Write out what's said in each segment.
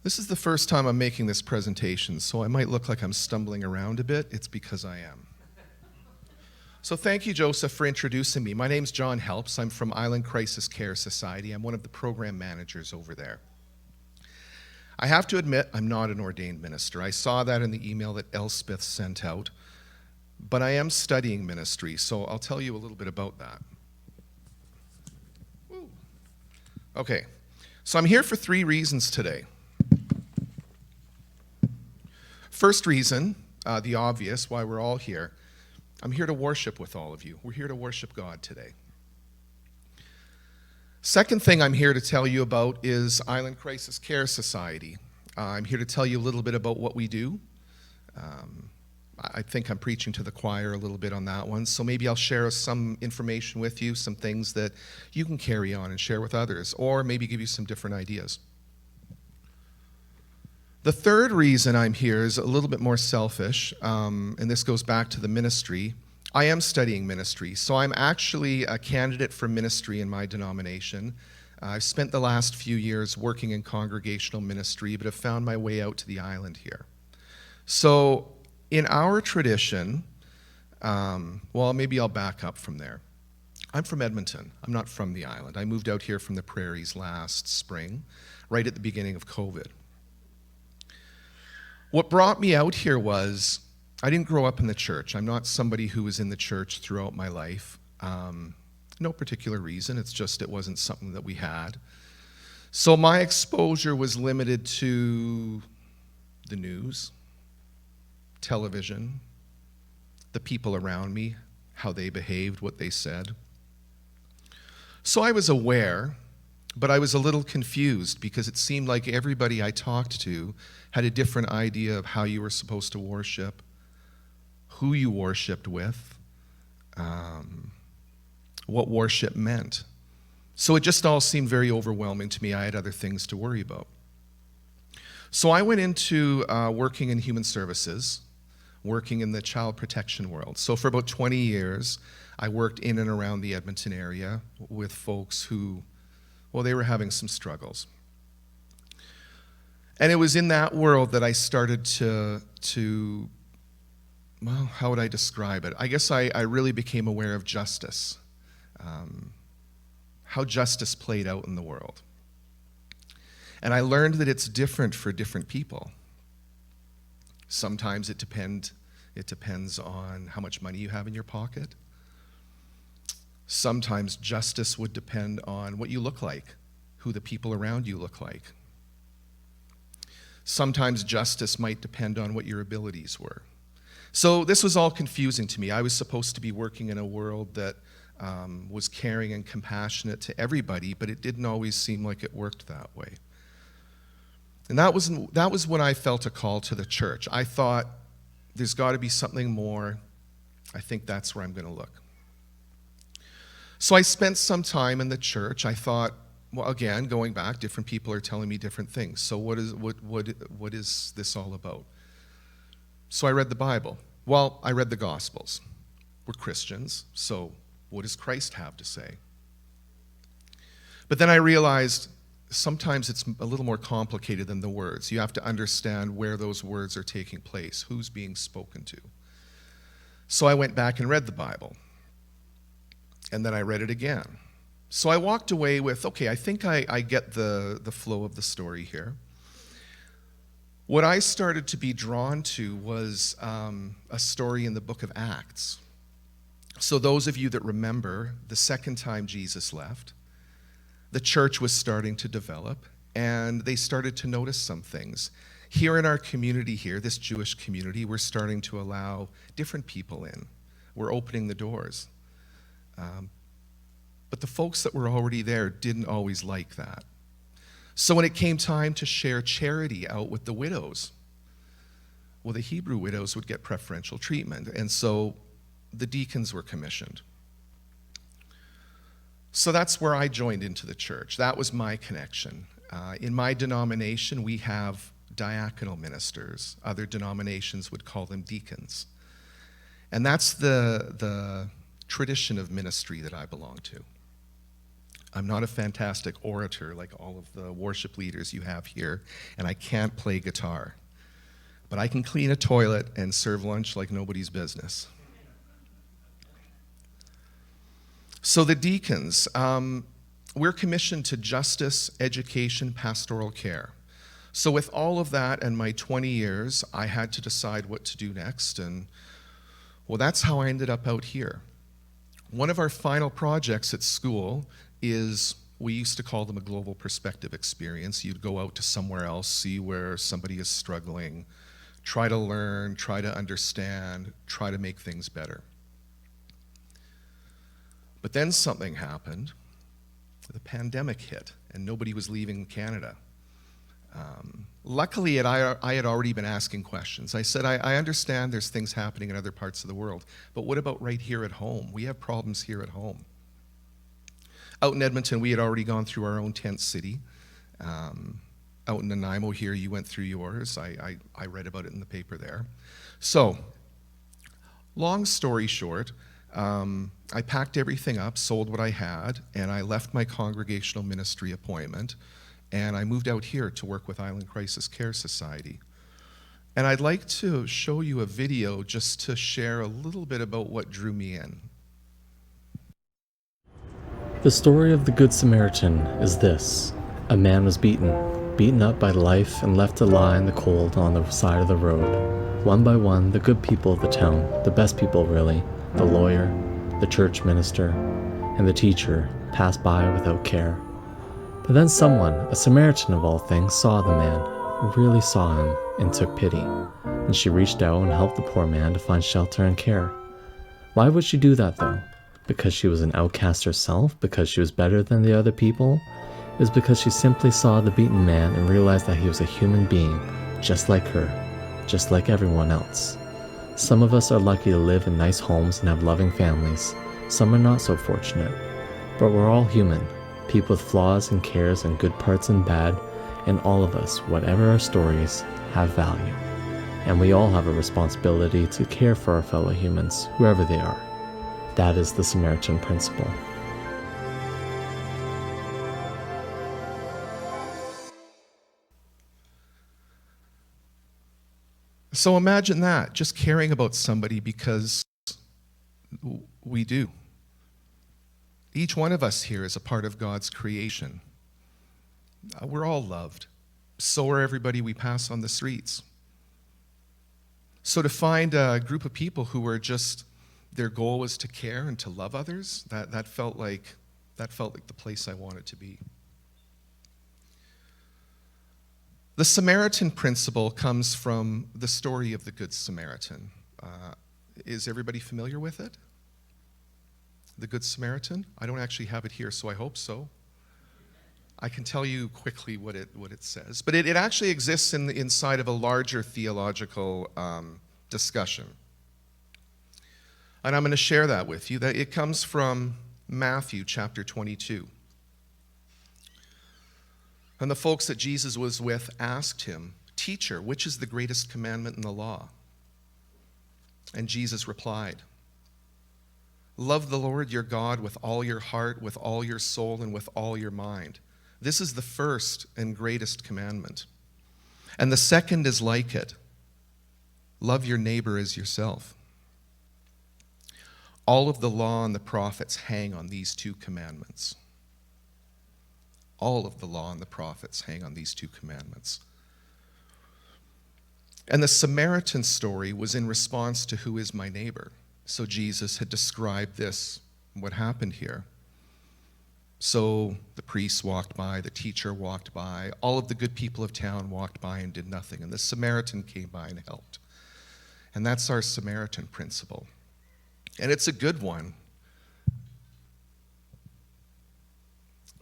This is the first time I'm making this presentation, so I might look like I'm stumbling around a bit. It's because I am. So thank you, Joseph, for introducing me. My name's John Helps. I'm from Island Crisis Care Society. I'm one of the program managers over there. I have to admit, I'm not an ordained minister. I saw that in the email that Elspeth sent out, but I am studying ministry, so I'll tell you a little bit about that. Okay, so I'm here for 3 reasons today. First reason, the obvious, why we're all here. I'm here to worship with all of you. We're here to worship God today. Second thing I'm here to tell you about is Island Crisis Care Society. I'm here to tell you a little bit about what we do. I think I'm preaching to the choir a little bit on that one, so maybe I'll share some information with you, some things that you can carry on and share with others, or maybe give you some different ideas. The third reason I'm here is a little bit more selfish, and this goes back to the ministry. I am studying ministry, so I'm actually a candidate for ministry in my denomination. I've spent the last few years working in congregational ministry, but have found my way out to the island here. So in our tradition, well, maybe I'll back up from there. I'm from Edmonton. I'm not from the island. I moved out here from the prairies last spring, right at the beginning of COVID. What brought me out here was, I didn't grow up in the church. I'm not somebody who was in the church throughout my life. No particular reason, it's just it wasn't something that we had. So my exposure was limited to the news, television, the people around me, how they behaved, what they said. So I was aware, but I was a little confused because it seemed like everybody I talked to had a different idea of how you were supposed to worship, who you worshiped with, what worship meant. So it just all seemed very overwhelming to me. I had other things to worry about. So I went into working in human services, working in the child protection world. So for about 20 years, I worked in and around the Edmonton area with folks who, well, they were having some struggles. And it was in that world that I started to well, how would I describe it? I guess I really became aware of justice, how justice played out in the world. And I learned that it's different for different people. Sometimes it depends on how much money you have in your pocket. Sometimes justice would depend on what you look like, who the people around you look like. Sometimes justice might depend on what your abilities were. So this was all confusing to me. I was supposed to be working in a world that was caring and compassionate to everybody, but it didn't always seem like it worked that way. And that was when I felt a call to the church. I thought, there's got to be something more. I think that's where I'm going to look. So I spent some time in the church. I thought, well, again, going back, different people are telling me different things. So what is this all about? So I read the Bible. Well, I read the Gospels. We're Christians, so what does Christ have to say? But then I realized sometimes it's a little more complicated than the words. You have to understand where those words are taking place, who's being spoken to. So I went back and read the Bible. And then I read it again. So I walked away with, okay, I think I get the flow of the story here. What I started to be drawn to was a story in the book of Acts. So those of you that remember, the second time Jesus left, the church was starting to develop, and they started to notice some things. Here in our community here, this Jewish community, we're starting to allow different people in. We're opening the doors. But the folks that were already there didn't always like that. So when it came time to share charity out with the widows, well, the Hebrew widows would get preferential treatment, and so the deacons were commissioned. So that's where I joined into the church. That was my connection. In my denomination, we have diaconal ministers. Other denominations would call them deacons. And that's the tradition of ministry that I belong to. I'm not a fantastic orator like all of the worship leaders you have here, and I can't play guitar. But I can clean a toilet and serve lunch like nobody's business. So the deacons, we're commissioned to justice, education, pastoral care. So with all of that and my 20 years, I had to decide what to do next, and well, that's how I ended up out here. One of our final projects at school is, we used to call them a global perspective experience. You'd go out to somewhere else, see where somebody is struggling, try to learn, try to understand, try to make things better. But then something happened. The pandemic hit, and nobody was leaving Canada. Luckily, I had already been asking questions. I said, I understand there's things happening in other parts of the world, but what about right here at home? We have problems here at home. Out in Edmonton, we had already gone through our own tent city. Out in Nanaimo here, you went through yours. I read about it in the paper there. So, long story short, I packed everything up, sold what I had, and I left my congregational ministry appointment, and I moved out here to work with Island Crisis Care Society. And I'd like to show you a video just to share a little bit about what drew me in. The story of the Good Samaritan is this. A man was beaten up by life and left to lie in the cold on the side of the road. One by one, the good people of the town, the best people really, the lawyer, the church minister, and the teacher, passed by without care. But then someone, a Samaritan of all things, saw the man, really saw him, and took pity. And she reached out and helped the poor man to find shelter and care. Why would she do that though? Because she was an outcast herself? Because she was better than the other people? It was because she simply saw the beaten man and realized that he was a human being, just like her, just like everyone else. Some of us are lucky to live in nice homes and have loving families. Some are not so fortunate. But we're all human, people with flaws and cares and good parts and bad, and all of us, whatever our stories, have value. And we all have a responsibility to care for our fellow humans, whoever they are. That is the Samaritan Principle. So imagine that, just caring about somebody because we do. Each one of us here is a part of God's creation. We're all loved. So are everybody we pass on the streets. So to find a group of people who were just, their goal was to care and to love others, that felt like the place I wanted to be. The Samaritan Principle comes from the story of the Good Samaritan. Is everybody familiar with it? The Good Samaritan? I don't actually have it here, so I hope so. I can tell you quickly what it says. But it actually exists inside of a larger theological discussion. And I'm going to share that with you. That it comes from Matthew chapter 22. And the folks that Jesus was with asked him, "Teacher, which is the greatest commandment in the law?" And Jesus replied, "Love the Lord your God with all your heart, with all your soul, and with all your mind. This is the first and greatest commandment. And the second is like it. Love your neighbor as yourself. All of the law and the prophets hang on these two commandments." All of the law and the prophets hang on these two commandments. And the Samaritan story was in response to who is my neighbor. So Jesus had described this, what happened here. So the priest walked by, the teacher walked by, all of the good people of town walked by and did nothing. And the Samaritan came by and helped. And that's our Samaritan principle. And it's a good one.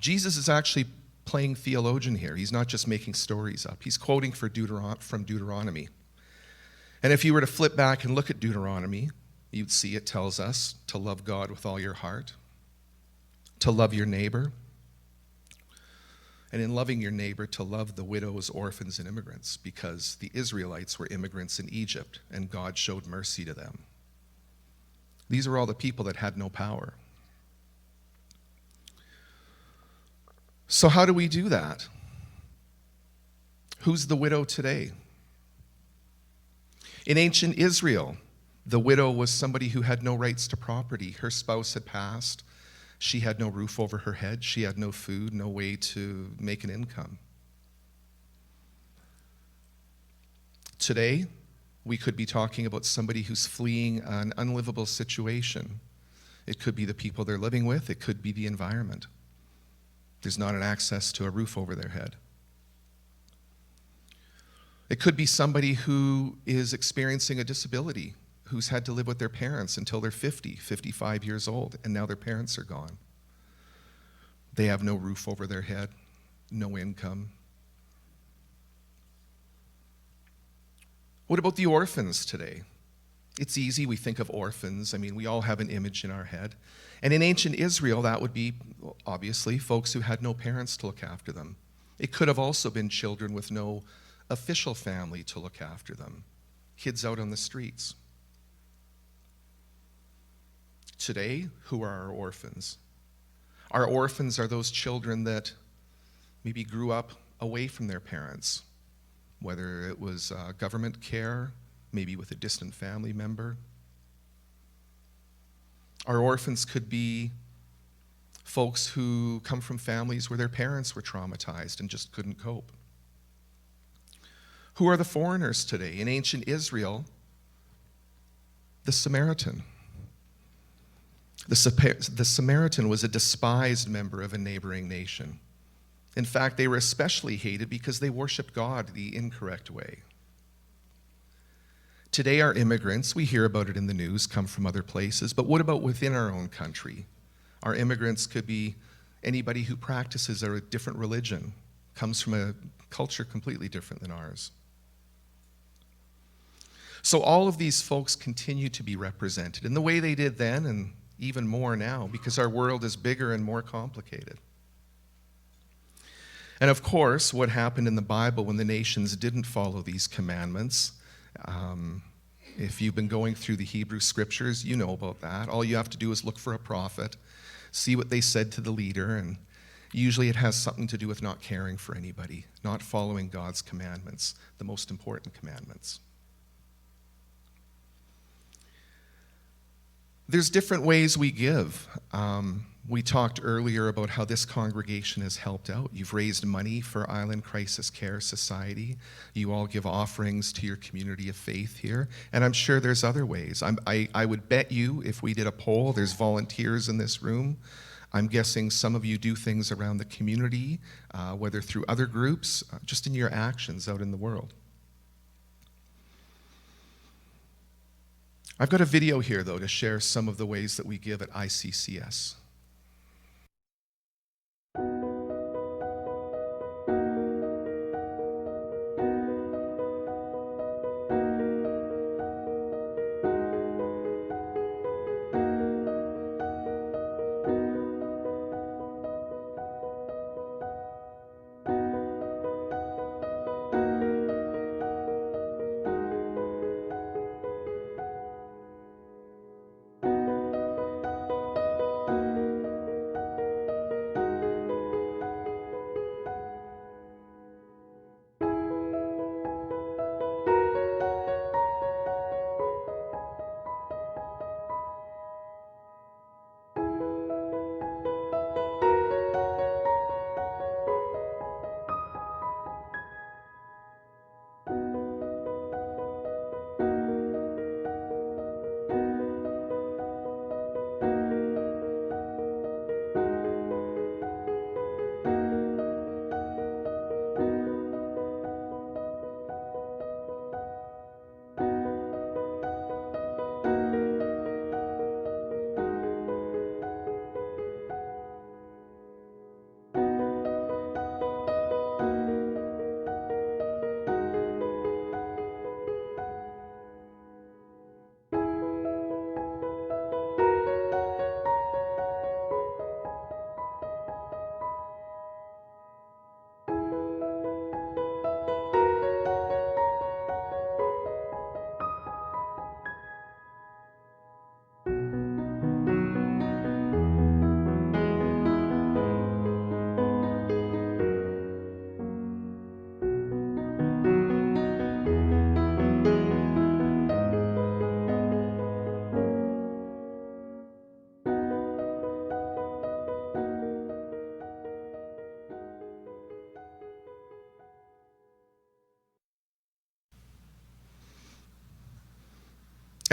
Jesus is actually playing theologian here. He's not just making stories up. He's quoting from Deuteronomy. And if you were to flip back and look at Deuteronomy, you'd see it tells us to love God with all your heart, to love your neighbor, and in loving your neighbor, to love the widows, orphans, and immigrants, because the Israelites were immigrants in Egypt, and God showed mercy to them. These are all the people that had no power. So how do we do that? Who's the widow today? In ancient Israel, the widow was somebody who had no rights to property. Her spouse had passed. She had no roof over her head. She had no food, no way to make an income. Today, we could be talking about somebody who's fleeing an unlivable situation. It could be the people they're living with. It could be the environment. There's not an access to a roof over their head. It could be somebody who is experiencing a disability, who's had to live with their parents until they're 50, 55 years old, and now their parents are gone. They have no roof over their head, no income. What about the orphans today? It's easy, we think of orphans. I mean, we all have an image in our head. And in ancient Israel, that would be, obviously, folks who had no parents to look after them. It could have also been children with no official family to look after them, kids out on the streets. Today, who are our orphans? Our orphans are those children that maybe grew up away from their parents, whether it was government care, maybe with a distant family member. Our orphans could be folks who come from families where their parents were traumatized and just couldn't cope. Who are the foreigners today? In ancient Israel, the Samaritan. The Samaritan was a despised member of a neighboring nation. In fact, they were especially hated because they worshiped God the incorrect way. Today, our immigrants, we hear about it in the news, come from other places, but what about within our own country? Our immigrants could be anybody who practices a different religion, comes from a culture completely different than ours. So all of these folks continue to be represented in the way they did then and even more now, because our world is bigger and more complicated. And of course, what happened in the Bible when the nations didn't follow these commandments, if you've been going through the Hebrew scriptures, you know about that. All you have to do is look for a prophet, see what they said to the leader, and usually it has something to do with not caring for anybody, not following God's commandments, the most important commandments. There's different ways we give. We talked earlier about how this congregation has helped out. You've raised money for Island Crisis Care Society. You all give offerings to your community of faith here. And I'm sure there's other ways. I would bet you if we did a poll, there's volunteers in this room. I'm guessing some of you do things around the community, whether through other groups, just in your actions out in the world. I've got a video here, though, to share some of the ways that we give at ICCS.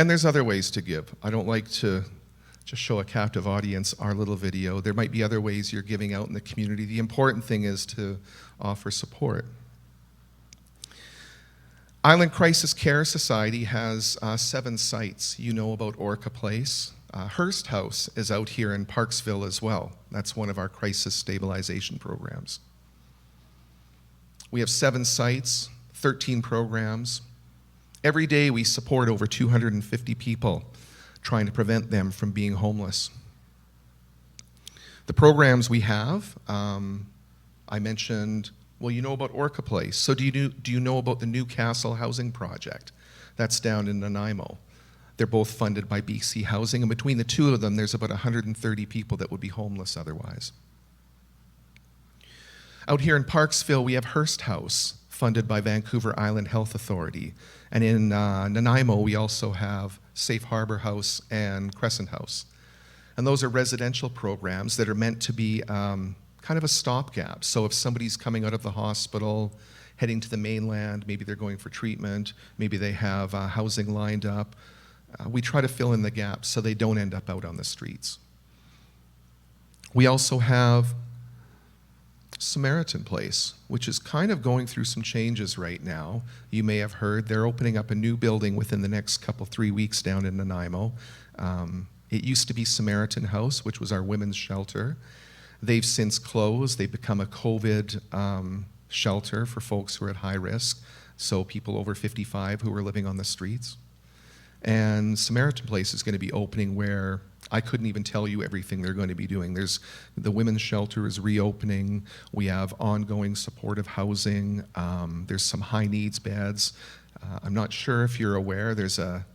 And there's other ways to give. I don't like to just show a captive audience our little video. There might be other ways you're giving out in the community. The important thing is to offer support. Island Crisis Care Society has 7 sites. You know about Orca Place. Hearst House is out here in Parksville as well. That's one of our crisis stabilization programs. We have 7 sites, 13 programs. Every day we support over 250 people, trying to prevent them from being homeless. The programs we have, I mentioned, well, you know about Orca Place. So do you know about the Newcastle Housing Project? That's down in Nanaimo. They're both funded by BC Housing, and between the two of them, there's about 130 people that would be homeless otherwise. Out here in Parksville, we have Hearst House, funded by Vancouver Island Health Authority. And in Nanaimo, we also have Safe Harbor House and Crescent House. And those are residential programs that are meant to be kind of a stopgap. So if somebody's coming out of the hospital, heading to the mainland, maybe they're going for treatment, maybe they have housing lined up, we try to fill in the gaps so they don't end up out on the streets. We also have Samaritan Place, which is kind of going through some changes right now. You may have heard they're opening up a new building within the next 3 weeks down in Nanaimo. It used to be Samaritan House, which was our women's shelter. They've since closed. They've become a COVID shelter for folks who are at high risk, so people over 55 who are living on the streets. And Samaritan Place is going to be opening where I couldn't even tell you everything they're going to be doing. The women's shelter is reopening. We have ongoing supportive housing. There's some high needs beds. I'm not sure if you're aware, there's a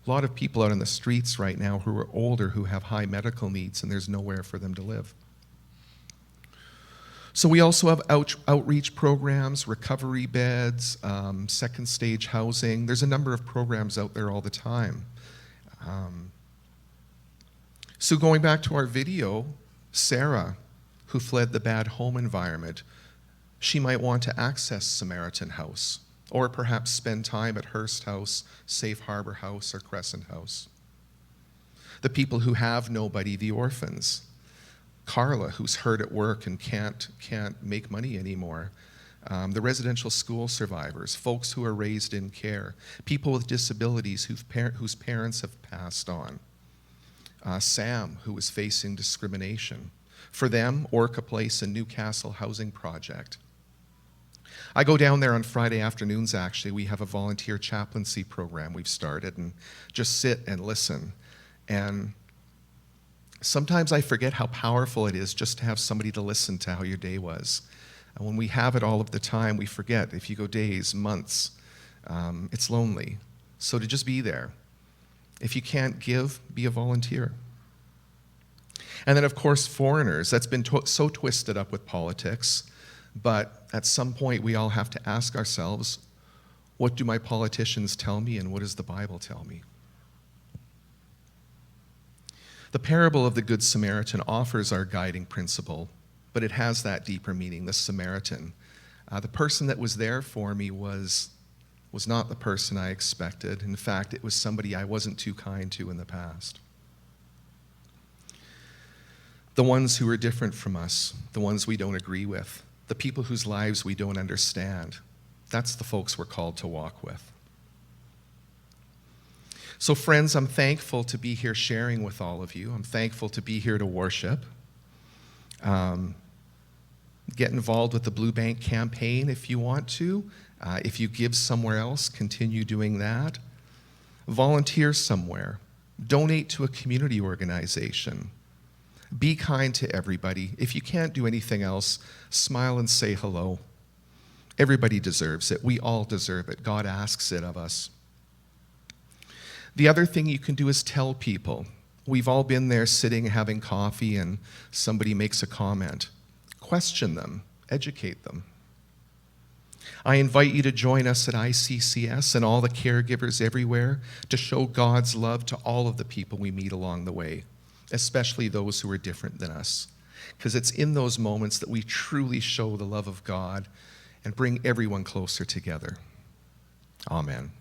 lot of people out on the streets right now who are older who have high medical needs, and there's nowhere for them to live. So we also have outreach programs, recovery beds, second stage housing. There's a number of programs out there all the time. So going back to our video, Sarah, who fled the bad home environment, she might want to access Samaritan House, or perhaps spend time at Hearst House, Safe Harbor House, or Crescent House. The people who have nobody, the orphans. Carla, who's hurt at work and can't make money anymore. The residential school survivors, folks who are raised in care, people with disabilities whose parents have passed on. Sam, who is facing discrimination. For them, Orca Place and Newcastle Housing Project. I go down there on Friday afternoons, actually. We have a volunteer chaplaincy program we've started, and just sit and listen. And sometimes I forget how powerful it is just to have somebody to listen to how your day was. And when we have it all of the time, we forget. If you go days, months, it's lonely. So to just be there. If you can't give, be a volunteer. And then, of course, foreigners. That's been so twisted up with politics. But at some point, we all have to ask ourselves, what do my politicians tell me, and what does the Bible tell me? The parable of the Good Samaritan offers our guiding principle, but it has that deeper meaning, the Samaritan. The person that was there for me was not the person I expected. In fact, it was somebody I wasn't too kind to in the past. The ones who are different from us, the ones we don't agree with, the people whose lives we don't understand, that's the folks we're called to walk with. So friends, I'm thankful to be here sharing with all of you. I'm thankful to be here to worship. Get involved with the Blue Bank campaign if you want to. If you give somewhere else, continue doing that. Volunteer somewhere. Donate to a community organization. Be kind to everybody. If you can't do anything else, smile and say hello. Everybody deserves it. We all deserve it. God asks it of us. The other thing you can do is tell people. We've all been there sitting, having coffee, and somebody makes a comment. Question them. Educate them. I invite you to join us at ICCS and all the caregivers everywhere to show God's love to all of the people we meet along the way, especially those who are different than us. Because it's in those moments that we truly show the love of God and bring everyone closer together. Amen.